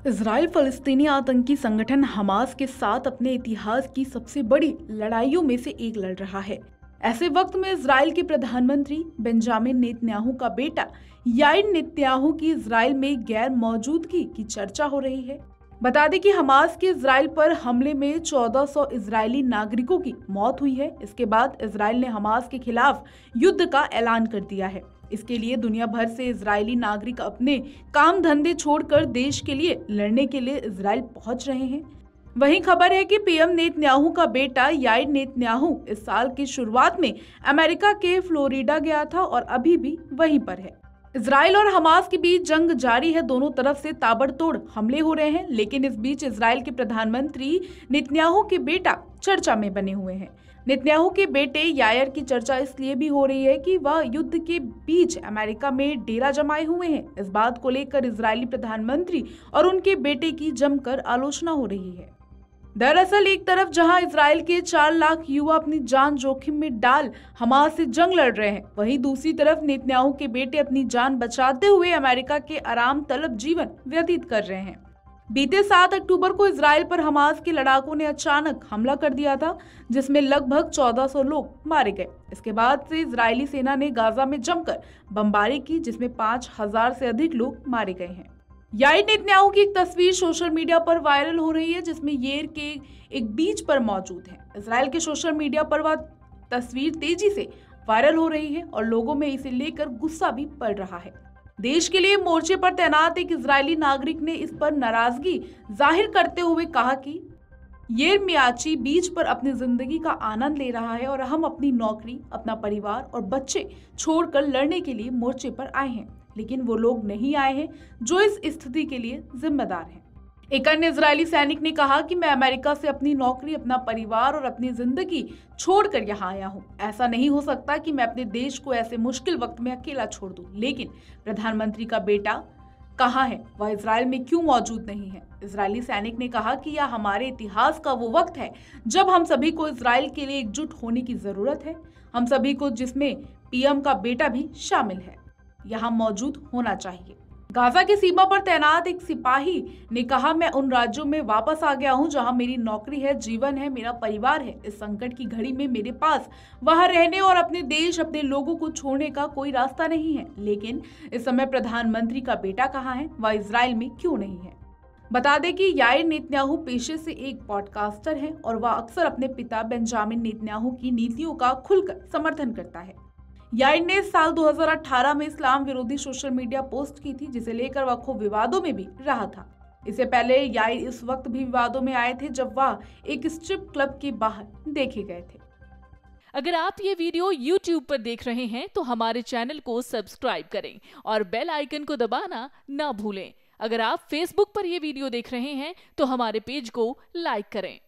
Israel फलस्तीनी आतंकी संगठन Hamas के साथ अपने इतिहास की सबसे बड़ी लड़ाइयों में से एक लड़ रहा है। ऐसे वक्त में इजराइल के प्रधानमंत्री बेंजामिन नेतन्याहू का बेटा याइर नेतन्याहू की इजराइल में गैर मौजूदगी की चर्चा हो रही है। बता दें कि हमास के इजराइल पर हमले में 1400 इजरायली नागरिकों की मौत हुई है। इसके बाद इजराइल ने हमास के खिलाफ युद्ध का ऐलान कर दिया है। इसके लिए दुनिया भर से इजरायली नागरिक अपने काम धंधे छोड़कर देश के लिए लड़ने के लिए इजराइल पहुंच रहे हैं। वहीं खबर है कि पीएम नेतन्याहू का बेटा याइर नेतन्याहू इस साल की शुरुआत में अमेरिका के फ्लोरिडा गया था और अभी भी वहीं पर है। इजराइल और हमास के बीच जंग जारी है। दोनों तरफ से ताबड़तोड़ हमले हो रहे हैं, लेकिन इस बीच इजराइल के प्रधानमंत्री नेतन्याहू के बेटा चर्चा में बने हुए हैं। नेतन्याहू के बेटे यायर की चर्चा इसलिए भी हो रही है कि वह युद्ध के बीच अमेरिका में डेरा जमाए हुए हैं। इस बात को लेकर इजरायली प्रधानमंत्री और उनके बेटे की जमकर आलोचना हो रही है। दरअसल एक तरफ जहां इजराइल के 4 लाख युवा अपनी जान जोखिम में डाल हमास से जंग लड़ रहे हैं, वहीं दूसरी तरफ नेतन्याहू के बेटे अपनी जान बचाते हुए अमेरिका के आराम तलब जीवन व्यतीत कर रहे हैं। बीते 7 अक्टूबर को इजराइल पर हमास के लड़ाकों ने अचानक हमला कर दिया था, जिसमें लगभग 1400 लोग मारे गए। इसके बाद से इजरायली सेना ने गाजा में जमकर बमबारी की, जिसमें 5000 से अधिक लोग मारे गए हैं। याइर नेतन्याहू की एक तस्वीर सोशल मीडिया पर वायरल हो रही है, जिसमें येर के एक बीच पर मौजूद है। इजराइल के सोशल मीडिया पर वह तस्वीर तेजी से वायरल हो रही है और लोगों में इसे लेकर गुस्सा भी बढ़ रहा है। देश के लिए मोर्चे पर तैनात एक इजरायली नागरिक ने इस पर नाराजगी जाहिर करते हुए कहा कि येर मियाची बीच पर अपनी जिंदगी का आनंद ले रहा है और हम अपनी नौकरी, अपना परिवार और बच्चे छोड़कर लड़ने के लिए मोर्चे पर आए हैं, लेकिन वो लोग नहीं आए हैं जो इस स्थिति के लिए जिम्मेदार हैं। एक अन्य इजरायली सैनिक ने कहा कि मैं अमेरिका से अपनी नौकरी, अपना परिवार और अपनी जिंदगी छोड़कर यहाँ आया हूँ। ऐसा नहीं हो सकता कि मैं अपने देश को ऐसे मुश्किल वक्त में अकेला छोड़ दूं। लेकिन प्रधानमंत्री का बेटा कहाँ है? वह इजराइल में क्यों मौजूद नहीं है? इजरायली सैनिक ने कहा कि यह हमारे इतिहास का वो वक्त है जब हम सभी को इजराइल के लिए एकजुट होने की जरूरत है। हम सभी को, जिसमें पीएम का बेटा भी शामिल है, यहाँ मौजूद होना चाहिए। गाजा की सीमा पर तैनात एक सिपाही ने कहा, मैं उन राज्यों में वापस आ गया हूं जहां मेरी नौकरी है, जीवन है, मेरा परिवार है। इस संकट की घड़ी में मेरे पास वहां रहने और अपने देश, अपने लोगों को छोड़ने का कोई रास्ता नहीं है। लेकिन इस समय प्रधानमंत्री का बेटा कहाँ है? वह इजराइल में क्यों नहीं है? बता दें कि याइर नेतन्याहू पेशे से एक पॉडकास्टर है और वह अक्सर अपने पिता बेंजामिन नेतन्याहू की नीतियों का खुलकर समर्थन करता है। याइर ने साल 2018 में इस्लाम विरोधी सोशल मीडिया पोस्ट की थी, जिसे लेकर वह खूब विवादों में भी रहा था। इससे पहले याइर इस वक्त भी विवादों में आए थे जब वह एक स्ट्रिप क्लब के बाहर देखे गए थे। अगर आप ये वीडियो YouTube पर देख रहे हैं तो हमारे चैनल को सब्सक्राइब करें और बेल आइकन को दबाना ना भूलें। अगर आप Facebook पर ये वीडियो देख रहे हैं तो हमारे पेज को लाइक करें।